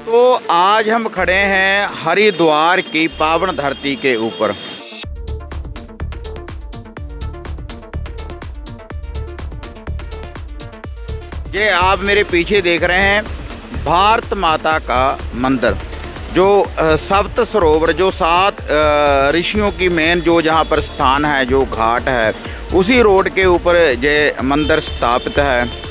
तो आज हम खड़े हैं हरिद्वार की पावन धरती के ऊपर। ये आप मेरे पीछे देख रहे हैं भारत माता का मंदिर, जो सप्त सरोवर, जो 7 ऋषियों की मेन जो जहाँ पर स्थान है, जो घाट है, उसी रोड के ऊपर ये मंदिर स्थापित है।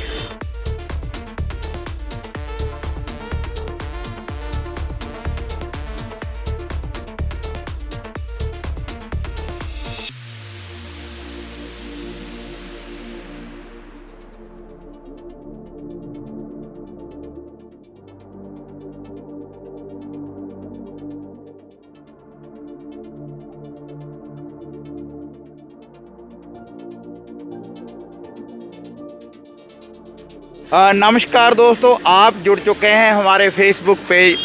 नमस्कार दोस्तों, आप जुड़ चुके हैं हमारे फेसबुक पेज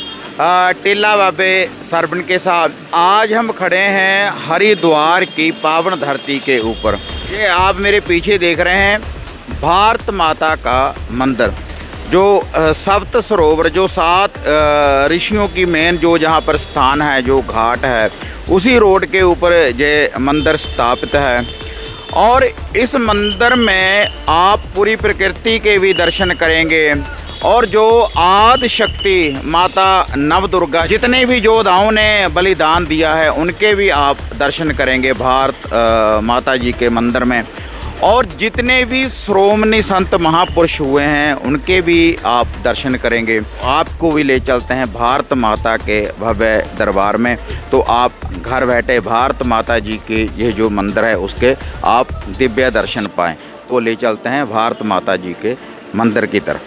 टिल्ला बाबे सरबन के साथ। आज हम खड़े हैं हरिद्वार की पावन धरती के ऊपर। ये आप मेरे पीछे देख रहे हैं भारत माता का मंदिर, जो सप्त सरोवर, जो 7 ऋषियों की मेन जो जहाँ पर स्थान है, जो घाट है, उसी रोड के ऊपर ये मंदिर स्थापित है। और इस मंदिर में आप पूरी प्रकृति के भी दर्शन करेंगे, और जो आदि शक्ति माता नवदुर्गा, जितने भी योद्धाओं ने बलिदान दिया है, उनके भी आप दर्शन करेंगे भारत माता जी के मंदिर में। और जितने भी श्रोमणी संत महापुरुष हुए हैं, उनके भी आप दर्शन करेंगे। आपको भी ले चलते हैं भारत माता के भव्य दरबार में, तो आप घर बैठे भारत माता जी के ये जो मंदिर है, उसके आप दिव्य दर्शन पाएँ। तो ले चलते हैं भारत माता जी के मंदिर की तरफ।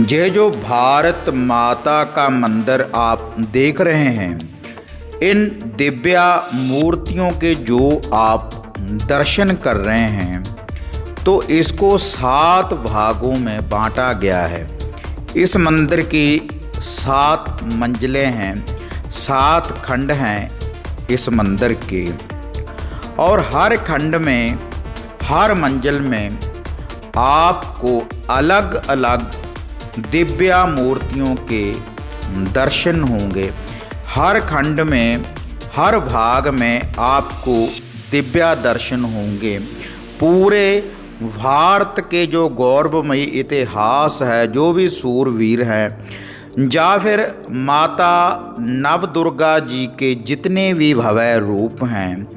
ये जो भारत माता का मंदिर आप देख रहे हैं, इन दिव्या मूर्तियों के जो आप दर्शन कर रहे हैं, तो इसको 7 भागों में बांटा गया है। इस मंदिर की 7 मंजिलें हैं, 7 खंड हैं इस मंदिर के, और हर खंड में, हर मंजिल में आपको अलग अलग दिव्या मूर्तियों के दर्शन होंगे। हर खंड में, हर भाग में आपको दिव्या दर्शन होंगे। पूरे भारत के जो गौरवमयी इतिहास है, जो भी सूरवीर हैं, या फिर माता नवदुर्गा जी के जितने भी भव्य रूप हैं,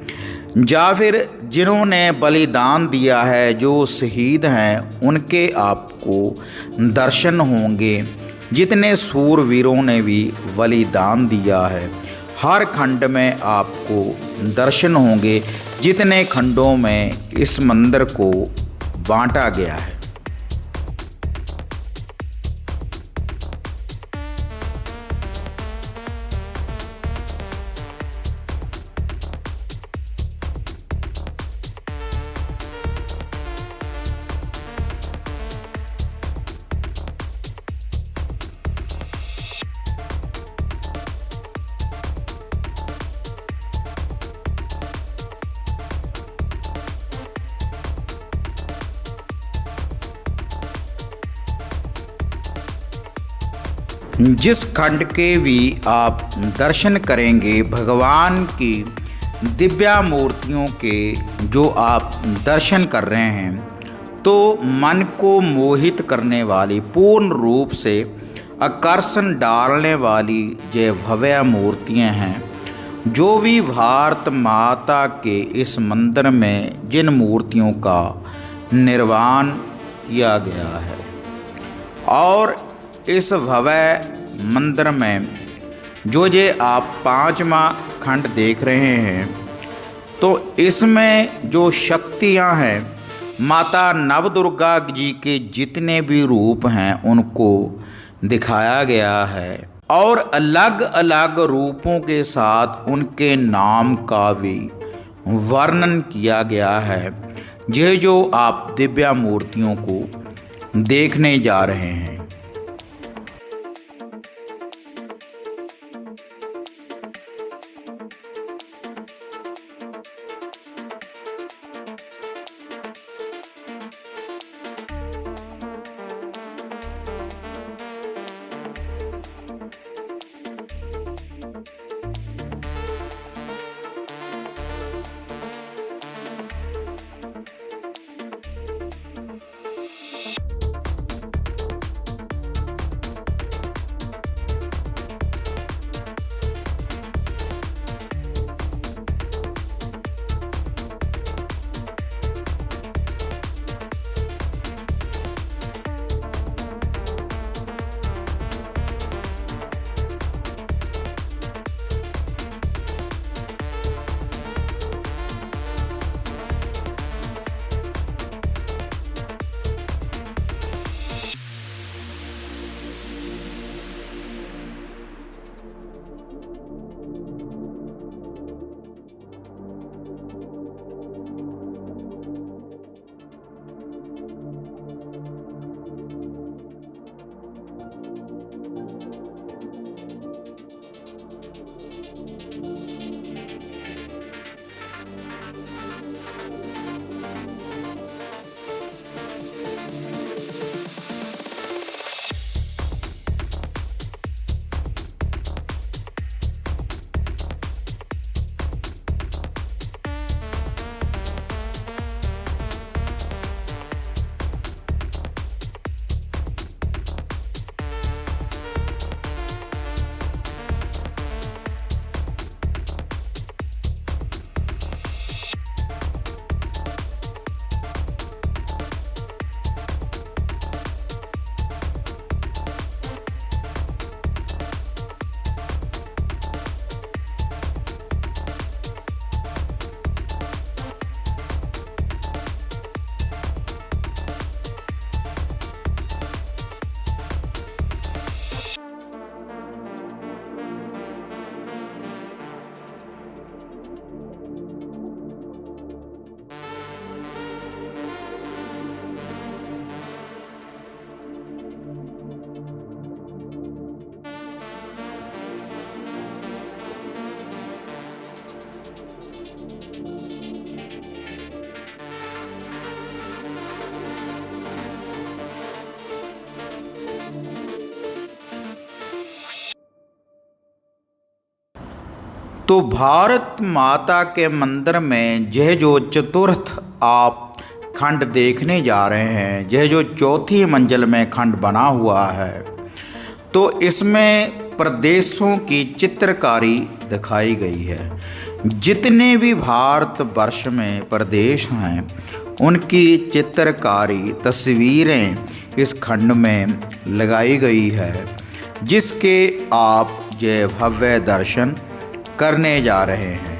या फिर जिन्होंने बलिदान दिया है, जो शहीद हैं, उनके आपको दर्शन होंगे। जितने सूरवीरों ने भी बलिदान दिया है, हर खंड में आपको दर्शन होंगे, जितने खंडों में इस मंदिर को बांटा गया है। जिस खंड के भी आप दर्शन करेंगे, भगवान की दिव्या मूर्तियों के जो आप दर्शन कर रहे हैं तो मन को मोहित करने वाली, पूर्ण रूप से आकर्षण डालने वाली ये भव्य मूर्तियां हैं जो भी भारत माता के इस मंदिर में जिन मूर्तियों का निर्माण किया गया है। और इस भव्य मंदिर में जो ये आप पांचवा खंड देख रहे हैं तो इसमें जो शक्तियां हैं, माता नवदुर्गा जी के जितने भी रूप हैं उनको दिखाया गया है और अलग अलग रूपों के साथ उनके नाम का भी वर्णन किया गया है। ये जो आप दिव्या मूर्तियों को देखने जा रहे हैं। तो भारत माता के मंदिर में यह जो चतुर्थ आप खंड देखने जा रहे हैं, यह जो चौथी मंजिल में खंड बना हुआ है, तो इसमें प्रदेशों की चित्रकारी दिखाई गई है। जितने भी भारत वर्ष में प्रदेश हैं उनकी चित्रकारी तस्वीरें इस खंड में लगाई गई है, जिसके आप ये भव्य दर्शन करने जा रहे हैं।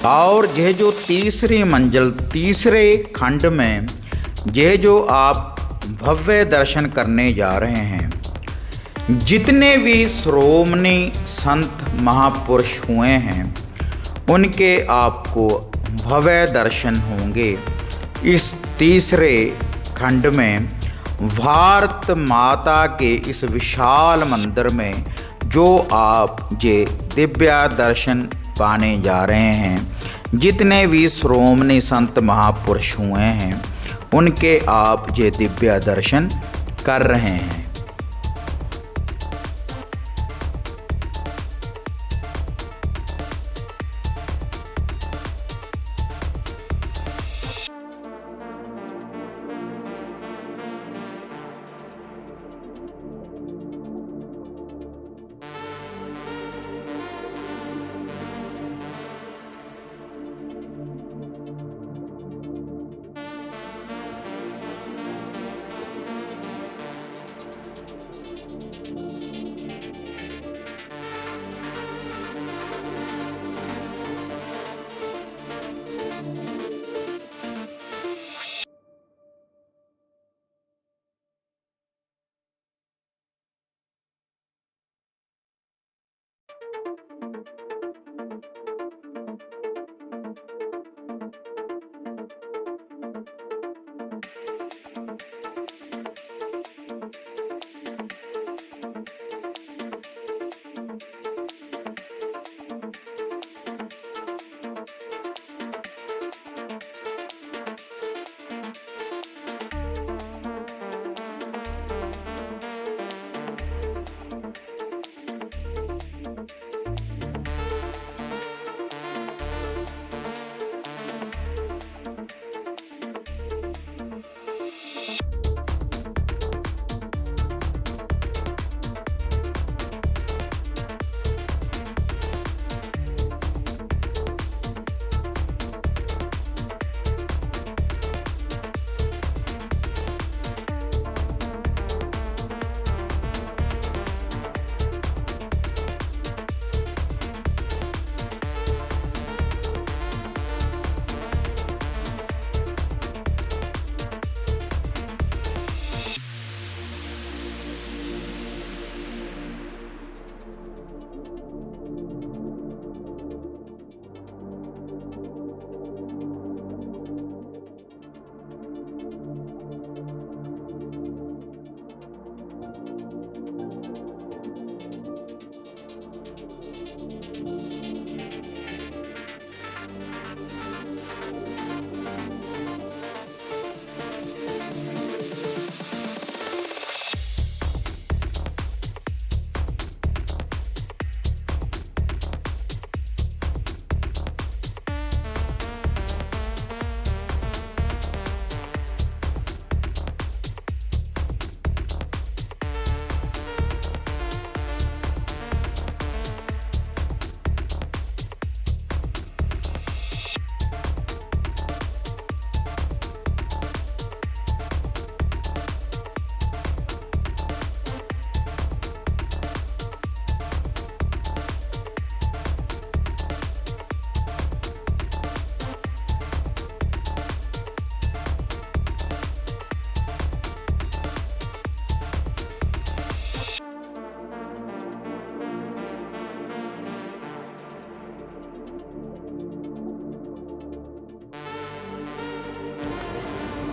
और यह जो तीसरी मंजिल तीसरे खंड में यह जो आप भव्य दर्शन करने जा रहे हैं, जितने भी श्रोमणी संत महापुरुष हुए हैं उनके आपको भव्य दर्शन होंगे। इस तीसरे खंड में भारत माता के इस विशाल मंदिर में जो आप ये दिव्य दर्शन पाने जा रहे हैं, जितने भी श्रोमणी संत महापुरुष हुए हैं उनके आप ये दिव्य दर्शन कर रहे हैं।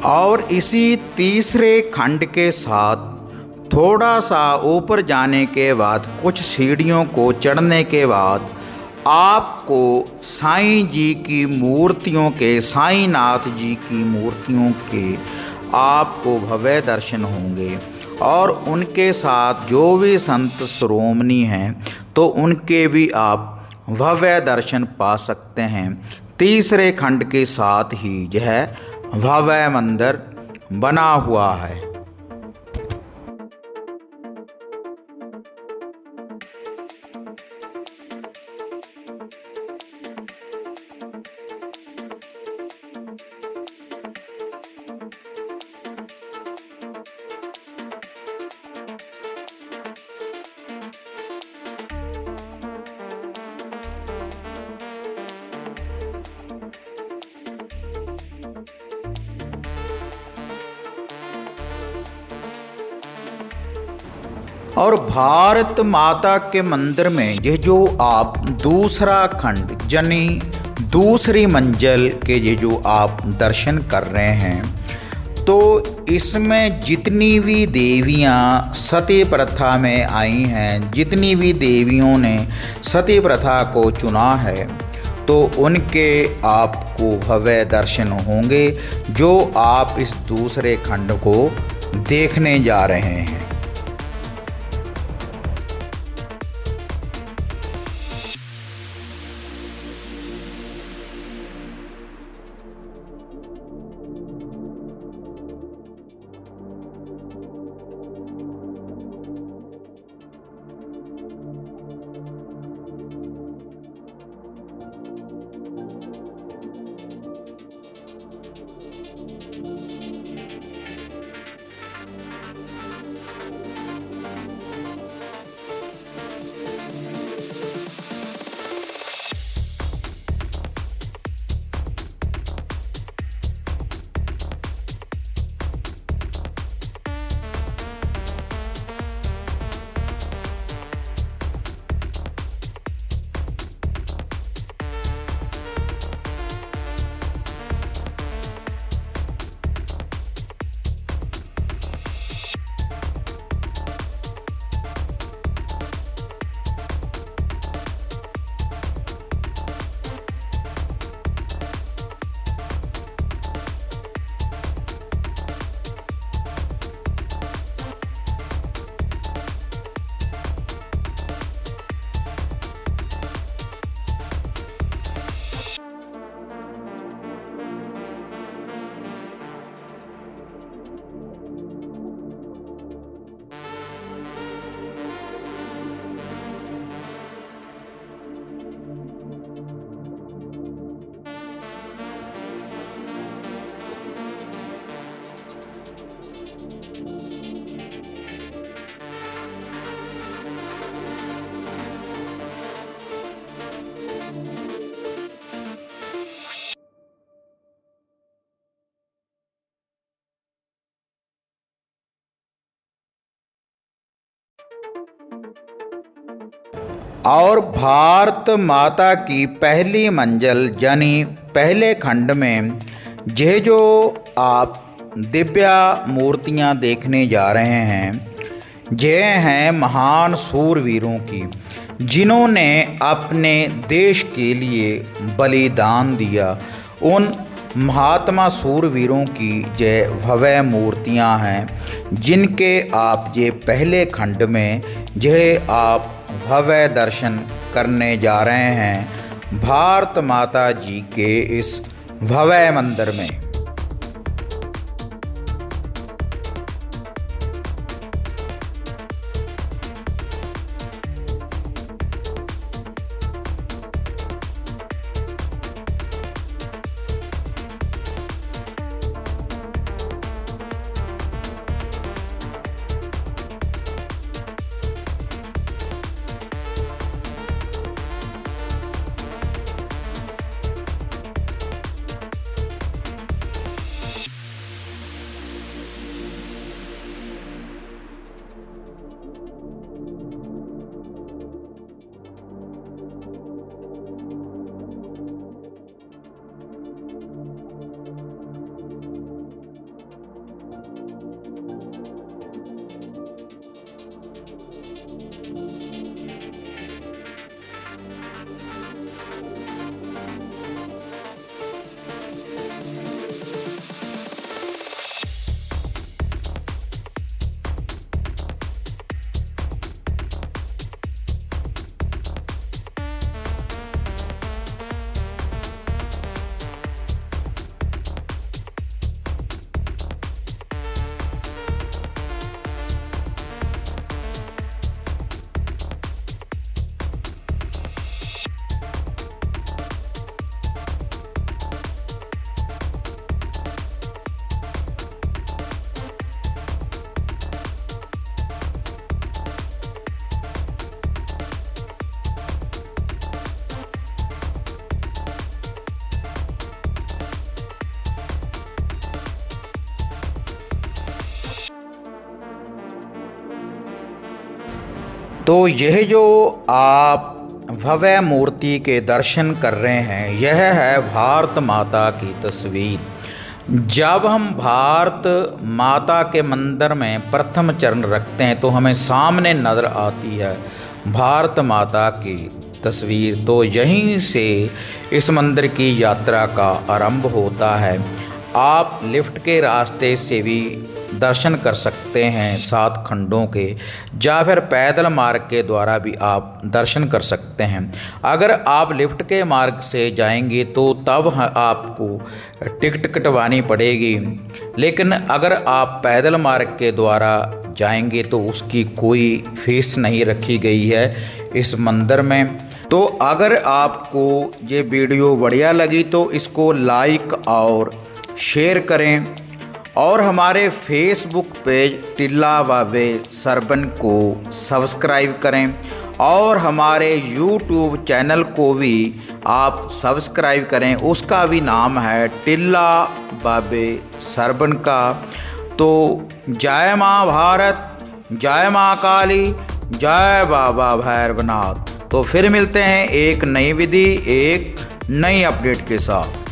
और इसी तीसरे खंड के साथ थोड़ा सा ऊपर जाने के बाद कुछ सीढ़ियों को चढ़ने के बाद आपको साईं जी की मूर्तियों के, साईंनाथ जी की मूर्तियों के आपको भव्य दर्शन होंगे। और उनके साथ जो भी संत श्रोमणी हैं तो उनके भी आप भव्य दर्शन पा सकते हैं। तीसरे खंड के साथ ही यह भव्य मंदिर बना हुआ है। और भारत माता के मंदिर में ये जो आप दूसरा खंड यानी दूसरी मंजिल के ये जो आप दर्शन कर रहे हैं, तो इसमें जितनी भी देवियां सती प्रथा में आई हैं, जितनी भी देवियों ने सती प्रथा को चुना है, तो उनके आपको भव्य दर्शन होंगे जो आप इस दूसरे खंड को देखने जा रहे हैं। और भारत माता की पहली मंजिल यानी पहले खंड में ये जो आप दिव्या मूर्तियां देखने जा रहे हैं, ये हैं महान सूरवीरों की, जिन्होंने अपने देश के लिए बलिदान दिया। उन महात्मा सूरवीरों की ये भव्य मूर्तियां हैं, जिनके आप ये पहले खंड में ये आप भव्य दर्शन करने जा रहे हैं भारत माता जी के इस भव्य मंदिर में। तो यह जो आप भव्य मूर्ति के दर्शन कर रहे हैं, यह है भारत माता की तस्वीर। जब हम भारत माता के मंदिर में प्रथम चरण रखते हैं तो हमें सामने नज़र आती है भारत माता की तस्वीर। तो यहीं से इस मंदिर की यात्रा का आरंभ होता है। आप लिफ्ट के रास्ते से भी दर्शन कर सकते हैं 7 खंडों के, या फिर पैदल मार्ग के द्वारा भी आप दर्शन कर सकते हैं। अगर आप लिफ्ट के मार्ग से जाएंगे तो तब आपको टिकट कटवानी पड़ेगी, लेकिन अगर आप पैदल मार्ग के द्वारा जाएंगे तो उसकी कोई फीस नहीं रखी गई है इस मंदिर में। तो अगर आपको ये वीडियो बढ़िया लगी तो इसको लाइक और शेयर करें, और हमारे फेसबुक पेज टिल्ला बाबे सरबन को सब्सक्राइब करें, और हमारे यूट्यूब चैनल को भी आप सब्सक्राइब करें, उसका भी नाम है टिल्ला बाबे सरबन का। तो जय माँ भारत, जय माँ काली, जय बाबा भैरवनाथ। तो फिर मिलते हैं एक नई विधि, एक नई अपडेट के साथ।